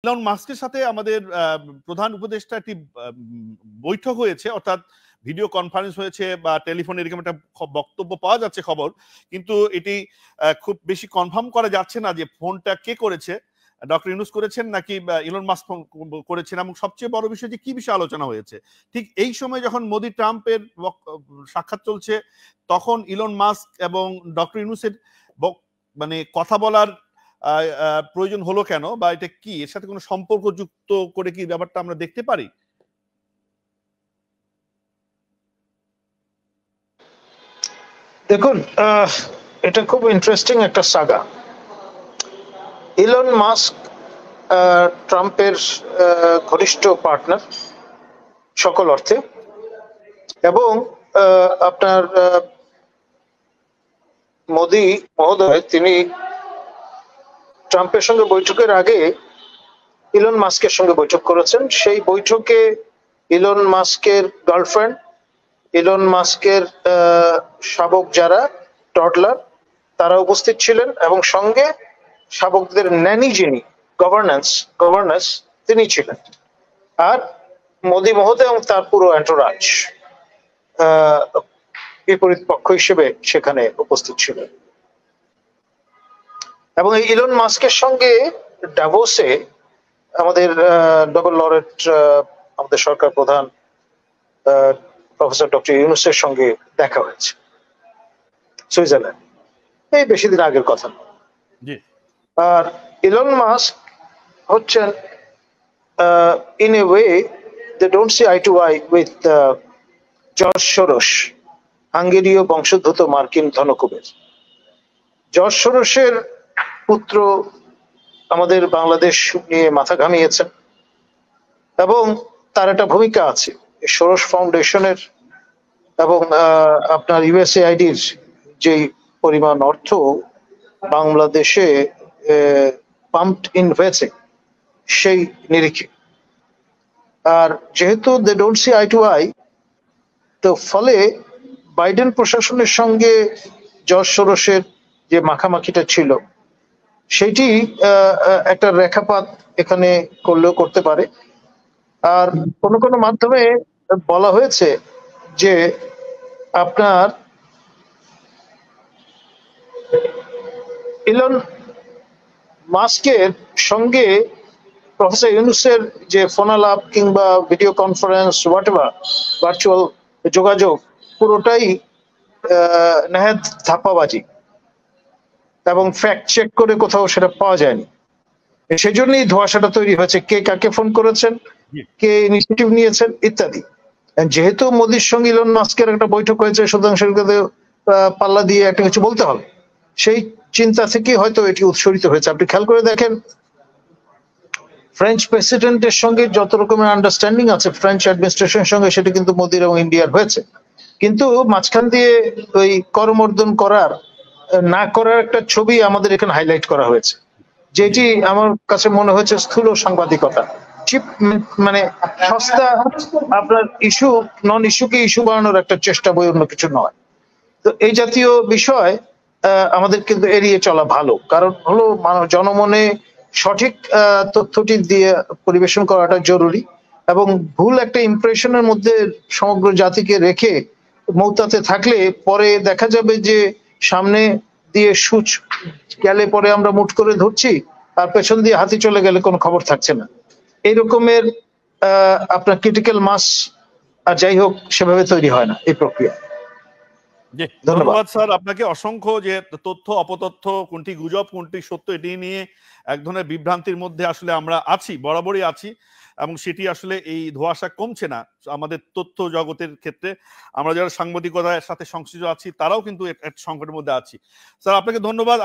Elon মাস্কের সাথে আমাদের প্রধান উপদেষ্টা একটি বৈঠক হয়েছে, অর্থাৎ ভিডিও কনফারেন্স হয়েছে বা টেলিফোনে এরকম একটা বক্তব্য পাওয়া যাচ্ছে খবর, কিন্তু এটি খুব বেশি কনফার্ম করা যাচ্ছে না যে ফোনটা কে করেছে, ডক্টর ইউনূস করেছেন নাকি ইলন মাস্ক করেছেন, এবং সবচেয়ে বড় বিষয় যে কি বিষয়ে আলোচনা হয়েছে। ঠিক এই সময় যখন মোদি ট্রাম্পের সাক্ষাৎ চলছে, তখন ইলন মাস্ক এবং ডক্টর ইউনূসের মানে কথা বলার প্রয়োজন হলো কেন, বা এটা কি এর সাথে কোনো সম্পর্ক যুক্ত করে কি ব্যাপারটা আমরা দেখতে পারি? দেখুন, এটা খুব ইন্টারেস্টিং একটা সাগা। ইলন মাস্ক ট্রাম্পের ঘনিষ্ঠ পার্টনার সকল অর্থে, এবং আপনার মোদি মহোদয় তিনি ট্রাম্পের সঙ্গে বৈঠকের আগে ইলন মাস্কের সঙ্গে বৈঠক করেছেন। সেই বৈঠকে ইলন মাস্কের গার্লফ্রেন্ড, ইলন মাস্কের শাবক যারা টডলার, তারা উপস্থিত ছিলেন, এবং সঙ্গে শাবকদের ন্যানি যিনি গভর্নেন্স তিনি ছিলেন। আর মোদি মহোদয় এবং তার পুরো অ্যান্টোরাজ বিপরীত পক্ষ হিসেবে সেখানে উপস্থিত ছিলেন। এবং এই ইলন মাস্কের সঙ্গে ডাভোসে আমাদের নোবেল লরেট, আমাদের সরকার প্রধান প্রফেসর ডক্টর ইউনূসের সঙ্গে দেখা হয়েছে সুইজারল্যান্ড, এই বেশি দিন আগের কথা। আর ইলন মাস্ক হচ্ছেন in a way they don't see eye to eye with George Soros, হাঙ্গেরীয় বংশোদ্ভূত মার্কিন ধনকুবের। জর্জ সোরসের পুত্র আমাদের বাংলাদেশ নিয়ে মাথা ঘামিয়েছেন, এবং তার একটা ভূমিকা আছে সোরস ফাউন্ডেশনের, এবং আপনার ইউএসএআইডির যে পরিমাণ অর্থ বাংলাদেশে পাম্পড ইন হয়েছে সেই নিরিখে। আর যেহেতু they don't see eye to eye, তো ফলে বাইডেন প্রশাসনের সঙ্গে জর্জ সোরসের যে মাখামাখিটা ছিল সেটি একটা রেখাপাত এখানে করলেও করতে পারে। আর কোনো কোনো মাধ্যমে বলা হয়েছে যে আপনার ইলন মাস্কের সঙ্গে প্রফেসর ইউনূসের যে ফোনালাপ কিংবা ভিডিও কনফারেন্স হোয়াটএভার ভার্চুয়াল যোগাযোগ, পুরোটাই নেহাত ধাপ্পাবাজি, এবং ফ্যাক্ট চেক করে কোথাও সেটা পাওয়া যায়নি। সেই জন্যই ধোঁয়াশাটা তৈরি হয়েছে, কে কাকে ফোন করেছেন, কে ইনিশিয়েটিভ নিয়েছেন ইত্যাদি। যেহেতু মোদির সঙ্গে ইলন মাস্কের একটা বৈঠক হয়েছে, সুতরাং সেটাকে পাল্লা দিয়ে একটা কিছু বলতে হবে, সেই চিন্তা থেকে হয়তো এটি উৎসরিত হয়েছে। আপনি খেয়াল করে দেখেন, ফ্রেঞ্চ প্রেসিডেন্টের সঙ্গে যত রকমের আন্ডারস্ট্যান্ডিং আছে ফ্রেঞ্চ অ্যাডমিনিস্ট্রেশনের সঙ্গে, সেটা কিন্তু মোদির এবং ইন্ডিয়ার হয়েছে, কিন্তু মাঝখান দিয়ে ওই করমর্দন না করার একটা ছবি আমাদের এখানে হাইলাইট করা হয়েছে, যেটি আমার কাছে মনে হয়েছে স্থূল সাংবাদিকতা, চিপ, মানে সস্তা আপনার ইস্যু নন ইস্যুকে ইস্যু বানানোর একটা চেষ্টা, বই অন্য কিছু নয়। তো এই জাতীয় বিষয় আমাদের কিন্তু এড়িয়ে চলা ভালো, কারণ হলো জনমনে সঠিক তথ্যটি দিয়ে পরিবেশন করাটা জরুরি, এবং ভুল একটা ইমপ্রেশনের মধ্যে সমগ্র জাতিকে রেখে মৌতাতে থাকলে পরে দেখা যাবে যে সামনে দিয়ে সূচ গেলে পরে আমরা মুঠ করে ধরছি, আর পেছন দিয়ে হাতি চলে গেলে কোনো খবর থাকছে না। এই রকমের আপনার ক্রিটিক্যাল মাস আর যাই হোক সেভাবে তৈরি হয় না এই প্রক্রিয়া। ধন্যবাদ স্যার আপনাকে অসংখ্য, যে তথ্য অপতথ্য, কোনটি গুজব কোনটি সত্য, এটি নিয়ে এক ধরনের বিভ্রান্তির মধ্যে আসলে আমরা আছি, বরাবরই আছি, এবং সেটি আসলে এই ধোঁয়াশা কমছে না আমাদের তথ্য জগতের ক্ষেত্রে। আমরা যারা সাংবাদিকতার সাথে সংশ্লিষ্ট আছি তারাও কিন্তু এক সংকটের মধ্যে আছি। স্যার আপনাকে ধন্যবাদ।